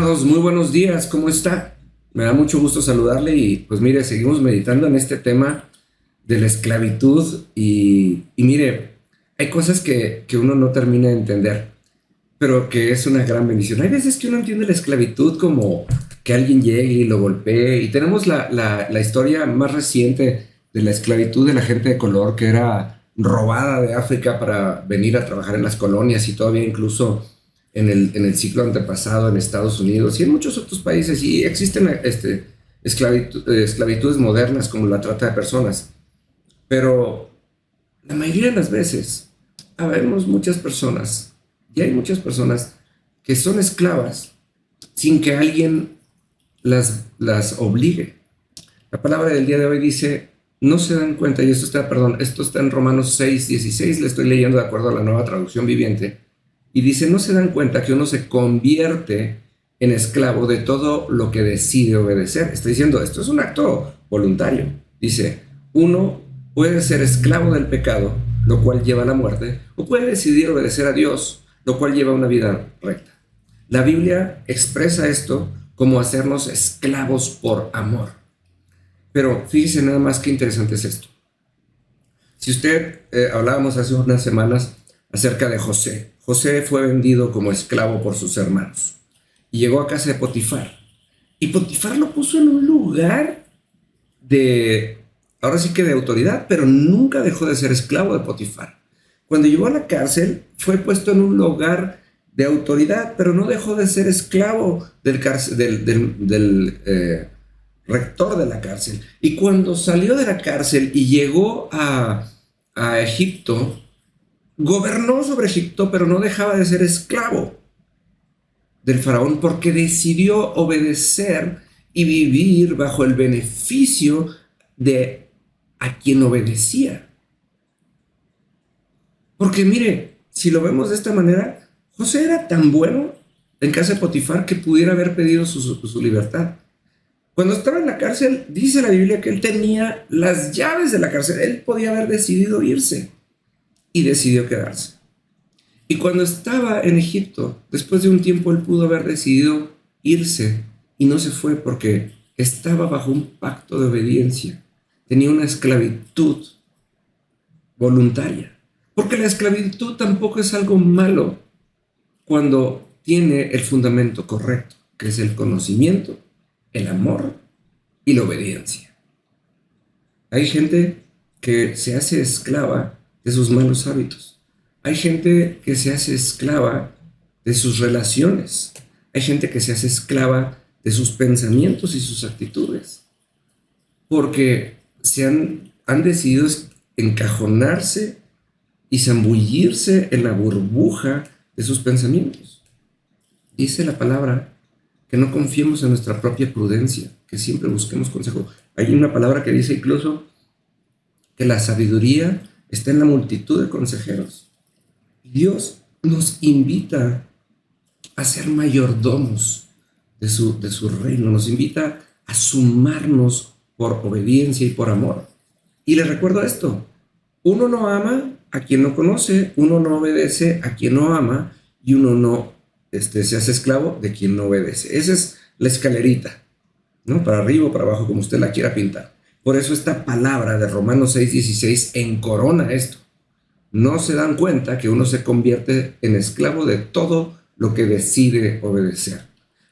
Estimados, muy buenos días, ¿cómo está? Me da mucho gusto saludarle y pues mire, seguimos meditando en este tema de la esclavitud y mire, hay cosas que uno no termina de entender, pero que es una gran bendición. Hay veces que uno entiende la esclavitud como que alguien llegue y lo golpee y tenemos la historia más reciente de la esclavitud de la gente de color que era robada de África para venir a trabajar en las colonias y todavía incluso en el siglo antepasado en Estados Unidos y en muchos otros países. Y existen esclavitudes modernas como la trata de personas, pero la mayoría de las veces habemos muchas personas, y hay muchas personas que son esclavas sin que alguien las obligue. La palabra del día de hoy dice, no se dan cuenta, y esto está en Romanos 6:16, le estoy leyendo de acuerdo a la Nueva Traducción Viviente, y dice, no se dan cuenta que uno se convierte en esclavo de todo lo que decide obedecer. Está diciendo, esto es un acto voluntario. Dice, uno puede ser esclavo del pecado, lo cual lleva a la muerte, o puede decidir obedecer a Dios, lo cual lleva a una vida recta. La Biblia expresa esto como hacernos esclavos por amor. Pero fíjese nada más qué interesante es esto. Si usted, hablábamos hace unas semanas acerca de José. José fue vendido como esclavo por sus hermanos y llegó a casa de Potifar. Y Potifar lo puso en un lugar de, ahora sí que de autoridad, pero nunca dejó de ser esclavo de Potifar. Cuando llegó a la cárcel, fue puesto en un lugar de autoridad, pero no dejó de ser esclavo del rector de la cárcel. Y cuando salió de la cárcel y llegó a Egipto, gobernó sobre Egipto, pero no dejaba de ser esclavo del faraón porque decidió obedecer y vivir bajo el beneficio de a quien obedecía. Porque mire, si lo vemos de esta manera, José era tan bueno en casa de Potifar que pudiera haber pedido su libertad. Cuando estaba en la cárcel, dice la Biblia que él tenía las llaves de la cárcel. Él podía haber decidido irse y decidió quedarse. Y cuando estaba en Egipto, después de un tiempo, él pudo haber decidido irse y no se fue porque estaba bajo un pacto de obediencia. Tenía una esclavitud voluntaria. Porque la esclavitud tampoco es algo malo cuando tiene el fundamento correcto, que es el conocimiento, el amor y la obediencia. Hay gente que se hace esclava de sus malos hábitos. Hay gente que se hace esclava de sus relaciones. Hay gente que se hace esclava de sus pensamientos y sus actitudes. Porque han decidido encajonarse y zambullirse en la burbuja de sus pensamientos. Dice la palabra que no confiemos en nuestra propia prudencia, que siempre busquemos consejo. Hay una palabra que dice incluso que la sabiduría está en la multitud de consejeros. Dios nos invita a ser mayordomos de su reino, nos invita a sumarnos por obediencia y por amor. Y les recuerdo esto, uno no ama a quien no conoce, uno no obedece a quien no ama y uno no se hace esclavo de quien no obedece. Esa es la escalerita, ¿no? Para arriba o para abajo, como usted la quiera pintar. Por eso esta palabra de Romanos 6:16 encorona esto. No se dan cuenta que uno se convierte en esclavo de todo lo que decide obedecer.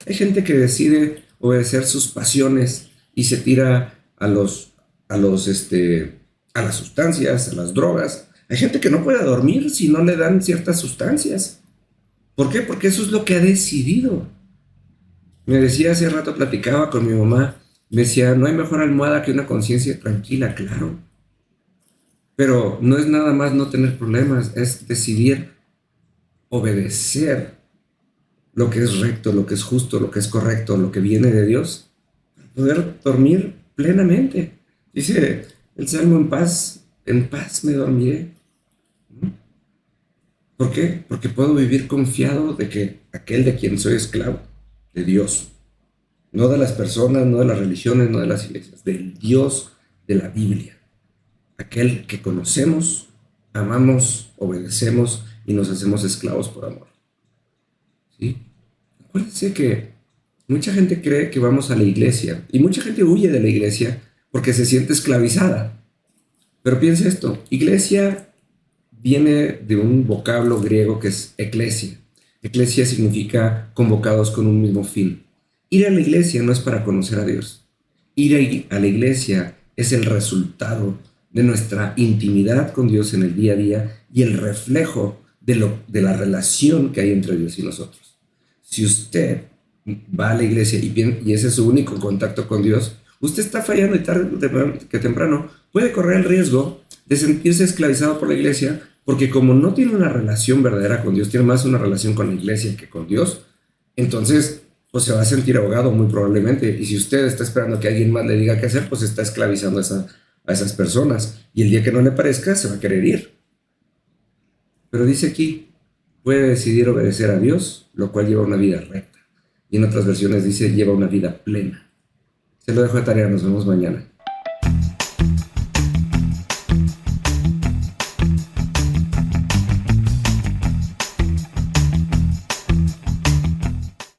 Hay gente que decide obedecer sus pasiones y se tira a las sustancias, a las drogas. Hay gente que no puede dormir si no le dan ciertas sustancias. ¿Por qué? Porque eso es lo que ha decidido. Me decía hace rato, platicaba con mi mamá, me decía, no hay mejor almohada que una conciencia tranquila, claro. Pero no es nada más no tener problemas, es decidir obedecer lo que es recto, lo que es justo, lo que es correcto, lo que viene de Dios, para poder dormir plenamente. Dice el Salmo, en paz me dormiré. ¿Por qué? Porque puedo vivir confiado de que aquel de quien soy esclavo, de Dios, no de las personas, no de las religiones, no de las iglesias, del Dios de la Biblia, aquel que conocemos, amamos, obedecemos y nos hacemos esclavos por amor. ¿Sí? Acuérdense que Mucha gente cree que vamos a la iglesia y mucha gente huye de la iglesia porque se siente esclavizada. Pero piensa esto, iglesia viene de un vocablo griego que es eclesia. Eclesia significa convocados con un mismo fin. Ir a la iglesia no es para conocer a Dios. Ir a la iglesia es el resultado de nuestra intimidad con Dios en el día a día y el reflejo de la relación que hay entre Dios y nosotros. Si usted va a la iglesia y ese es su único contacto con Dios, usted está fallando y tarde que temprano puede correr el riesgo de sentirse esclavizado por la iglesia, porque como no tiene una relación verdadera con Dios, tiene más una relación con la iglesia que con Dios, entonces pues se va a sentir ahogado muy probablemente. Y si usted está esperando que alguien más le diga qué hacer, pues está esclavizando a esas personas. Y el día que no le parezca, se va a querer ir. Pero dice aquí, puede decidir obedecer a Dios, lo cual lleva una vida recta. Y en otras versiones dice, lleva una vida plena. Se lo dejo de tarea, nos vemos mañana.